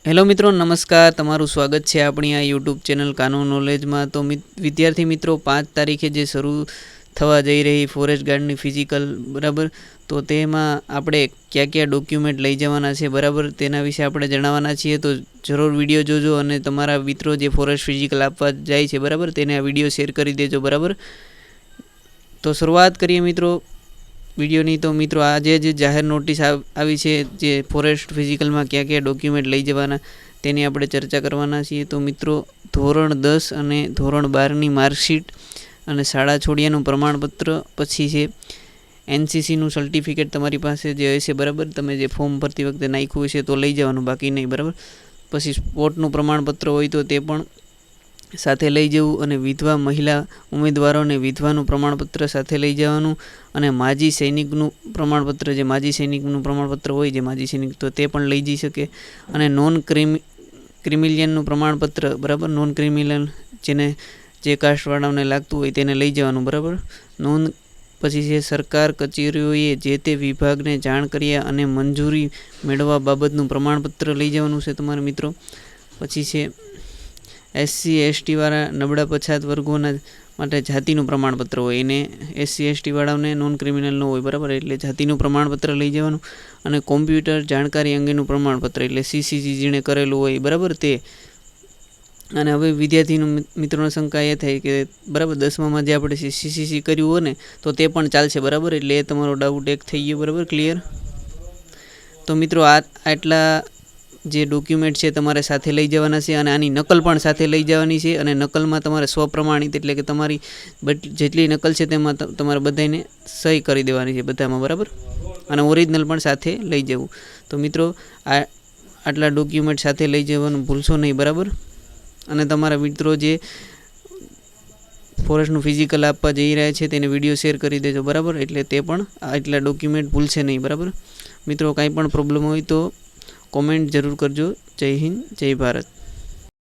Hello મિત્રો, નમસ્કાર. તમારું સ્વાગત છે આપણી આ યુટ્યુબ ચેનલ કાનૂન નોલેજમાં. તો વિદ્યાર્થી મિત્રો, 5 તારીખે જે શરૂ થવા જઈ રહી ફોરેસ્ટ ગાર્ડની ફિઝિકલ, બરાબર, તો તેમાં આપણે કયા ડોક્યુમેન્ટ લઈ જવાના છે, બરાબર, તેના વિશે આપણે જણાવવાના છીએ. તો જરૂર વિડીયો જોજો અને તમારા મિત્રો જે ફોરેસ્ટ ફિઝિકલ આપવા જાય છે, બરાબર, તેને આ વિડીયો શેર કરી દેજો, બરાબર. તો શરૂઆત કરીએ મિત્રો વિડીયોની. તો મિત્રો, આજે જે જાહેર નોટિસ આવી છે જે ફોરેસ્ટ ફિઝિકલમાં કયા ડોક્યુમેન્ટ લઈ જવાના તેની આપણે ચર્ચા કરવાના છીએ. તો મિત્રો, ધોરણ 10 અને ધોરણ 12ની માર્કશીટ અને શાળા છોડ્યાનું પ્રમાણપત્ર, પછી છે NCCનું સર્ટિફિકેટ તમારી પાસે જે હશે, બરાબર, તમે જે ફોર્મ ભરતી વખતે નાખ્યું હશે તો લઈ જવાનું, બાકી નહીં, બરાબર. પછી સ્પોર્ટનું પ્રમાણપત્ર હોય તો તે પણ સાથે લઈ જવું, અને વિધવા મહિલા ઉમેદવારોને વિધવાનું પ્રમાણપત્ર સાથે લઈ જવાનું, અને માજી સૈનિકનું પ્રમાણપત્ર, જે માજી સૈનિકનું પ્રમાણપત્ર હોય, જે માજી સૈનિક, તો તે પણ લઈ જઈ શકે. અને નોન ક્રિમિલિયનનું પ્રમાણપત્ર, બરાબર, નોન ક્રિમિલિયન જેને જે કાસ્ટવાળાને લાગતું હોય તેને લઈ જવાનું, બરાબર. પછી છે સરકાર કચેરીઓએ જે તે વિભાગને જાણ કર્યા અને મંજૂરી મેળવવા બાબતનું પ્રમાણપત્ર લઈ જવાનું છે તમારા મિત્રો. પછી છે SC ST વાળા નબળા પછાત વર્ગોના માટે જાતિનું પ્રમાણપત્ર હોય, એને SC ST વાળાને નોન ક્રિમિનલ હોય, બરાબર, એટલે જાતિનું પ્રમાણપત્ર લઈ જવાનું. અને કોમ્પ્યુટર જાણકારી અંગેનું પ્રમાણપત્ર, એટલે CCC જેણે કરેલું હોય, બરાબર, તે. અને હવે વિદ્યાર્થીનું મિત્રોને શંકા એ થાય કે, બરાબર, 10મામાં જે આપણે CCC કર્યું હોય ને તો તે પણ ચાલશે, બરાબર, એટલે એ તમારો ડાઉટ એક થઈ ગયો, બરાબર, ક્લિયર. તો મિત્રો, આટલા જે ડોક્યુમેન્ટ છે તમારે સાથે લઈ જવાના છે, અને આની નકલ પણ સાથે લઈ જવાની છે. અને નકલમાં તમારે સ્વપ્રમાણિત, એટલે કે તમારી જેટલી નકલ છે તેમાં તમારે બધાને સહી કરી દેવાની છે બધામાં, બરાબર. અને ઓરિજિનલ પણ સાથે લઈ જવું. તો મિત્રો, આટલા ડોક્યુમેન્ટ સાથે લઈ જવાનું ભૂલશો નહીં, બરાબર. અને તમારા મિત્રો જે ફોરેસ્ટનું ફિઝિકલ આપવા જઈ રહ્યા છે તેને વિડીયો શેર કરી દેજો, બરાબર, એટલે તે પણ આટલા ડોક્યુમેન્ટ ભૂલશે નહીં, બરાબર. મિત્રો, કાંઈ પણ પ્રોબ્લેમ હોય તો કોમેન્ટ જરૂર કરજો. જય હિન્દ, જય ભારત.